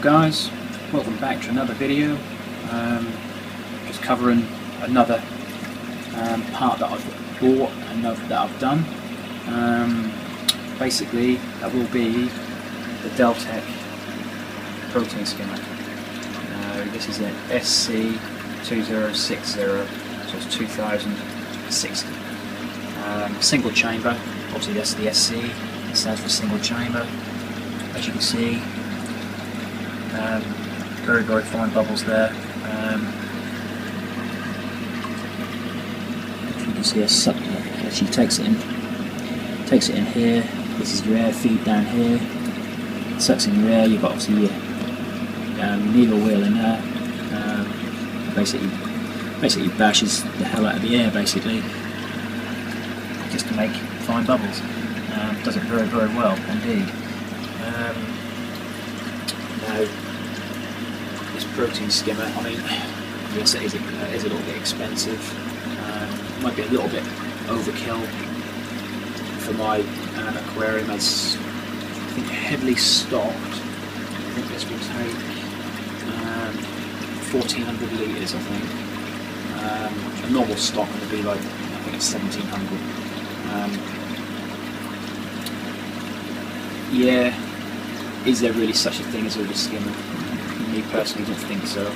guys, welcome back to another video. Just covering another part that I've bought and that I've done. Basically that will be the deltec protein skimmer. This is an SC2060, so it's 2060. Single chamber, obviously that's the SC, it stands for single chamber. As you can see, very fine bubbles there. You can see a suck actually takes it in here. This is your air feed down here. It sucks in your air. You've got obviously your needle wheel in there. Basically bashes the hell out of the air basically, just to make fine bubbles. Does it very well indeed. Now, this protein skimmer, I mean, yes, it is a little bit expensive. Might be a little bit overkill for my aquarium. It's, I think, heavily stocked. I think this will take 1,400 litres, I think. A normal stock would be like, I think it's 1,700. Yeah, is there really such a thing as overskimming? Me personally don't think so.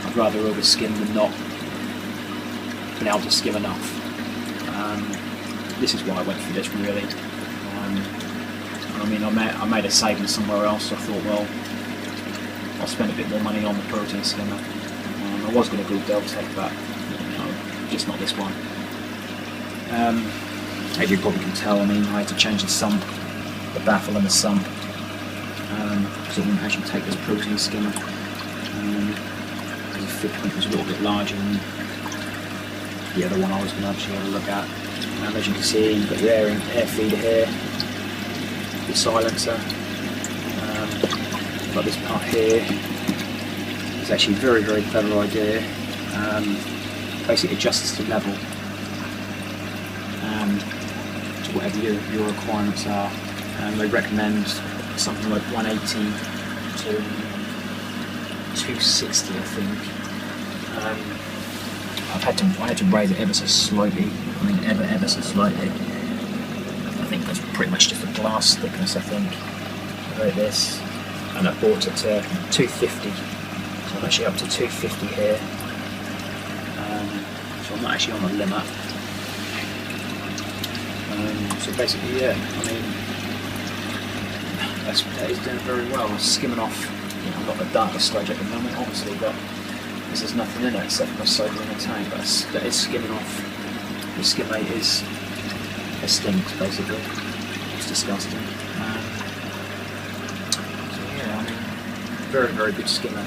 I'd rather overskim than not been able to skim enough. This is why I went for this really. I mean, I made a saving somewhere else, so I thought, well, I'll spend a bit more money on the protein skimmer. I was going to go deltec, but just not this one. As you probably can tell, I mean, I had to change the sump, the baffle and the sump, because it wouldn't actually take this protein skimmer. The footprint was a little bit larger than the other one I was going to actually have a look at. As you can see, you've got your air feeder here, your silencer. But this part here is actually a very clever idea. Basically adjusts the level to whatever your requirements are. They recommend something like 180 to 260, I think. I had to raise it ever so slightly. I mean, ever so slightly. I think that's pretty much just a glass thickness, I think. Like this. And I bought it to 250. So I'm actually up to 250 here. So I'm not actually on the limit. So basically, yeah, I mean, that is doing very well. I'm skimming off, I'm not the darkest stage at the moment, obviously, but there's nothing in it except for my soda in the tank. But that is skimming off. The skimmate is, it stinks basically. It's disgusting. So yeah, I mean, very good skimmer.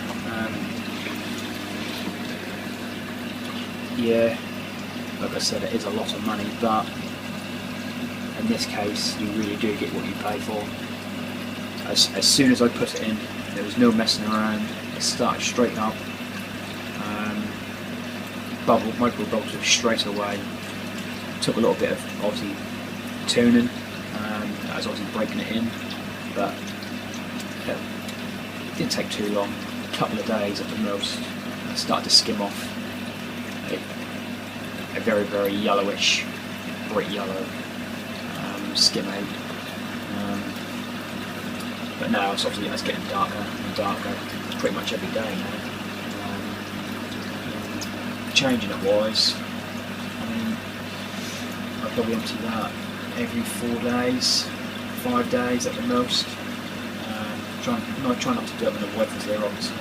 Yeah, like I said, it is a lot of money, but in this case, you really do get what you pay for. As soon as I put it in, there was no messing around. It started straight up. Micro bubbles straight away. Took a little bit of obviously tuning. I was obviously breaking it in, but it didn't take too long. A couple of days at the most. I started to skim off a very yellowish, bright yellow skimmate. But now it's obviously getting darker and darker, pretty much every day now. Changing it wise, I mean, I'll probably empty that every 4 days, 5 days at the most. Try not to do it when the weather's there, obviously,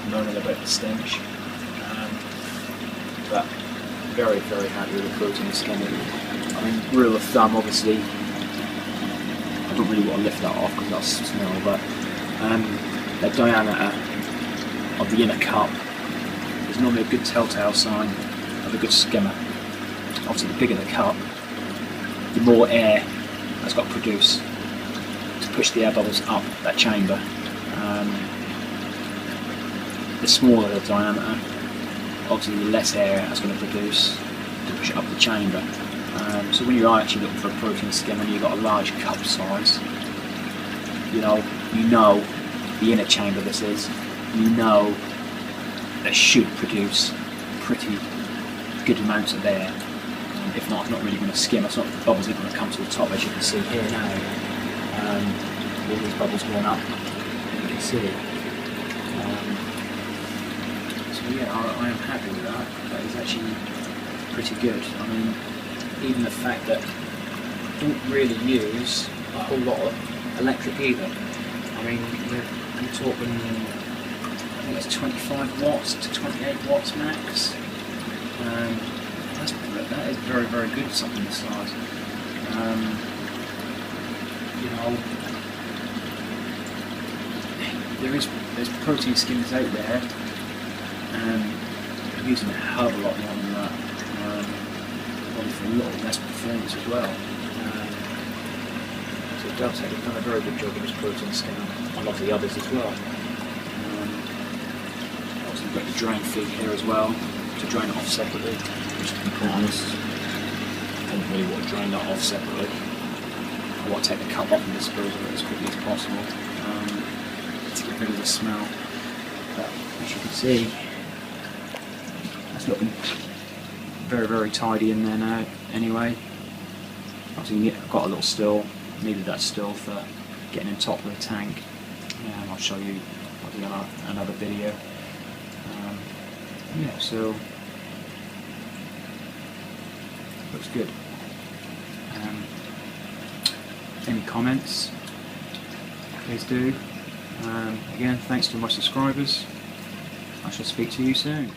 knowing about the stench. But very happy with the protein skimmer. I mean, rule of thumb, obviously, I don't really want to lift that off because that'll smell, but the diameter of the inner cup is normally a good telltale sign of a good skimmer. Obviously, the bigger the cup, the more air that's got to produce to push the air bubbles up that chamber. The smaller the diameter, obviously the less air that's going to produce to push it up the chamber. So when you're actually looking for a protein skimmer and you've got a large cup size, you know the inner chamber this is, you know that should produce pretty good amounts of air. If not, it's not really going to skim. It's not, the bubbles are going to come to the top, as you can see here now. All these bubbles going up, you can see. So yeah, I am happy with that. That is actually pretty good. I mean, even the fact that I don't really use a whole lot of electric either. I mean, we're talking, I think it's 25 watts to 28 watts max. That is very, very good for something this size. You know, there's protein skimmers out there, and I'm using a hell of a lot more than that. Probably for a lot less performance as well. So deltec has done a very good job with this protein skimmer. I love the others as well. Obviously we've got the drain feed here as well, to drain it off separately. Just to be quite honest, I don't really want to drain that off separately. I want to take the cup off and dispose of it as quickly as possible to get rid of the smell. But as you can see, that's looking very, very tidy in there now anyway. Obviously I've got a little still, needed that still for getting in top of the tank. And I'll show you another video. Yeah, so looks good. Any comments, please do. Again, thanks to my subscribers. I shall speak to you soon.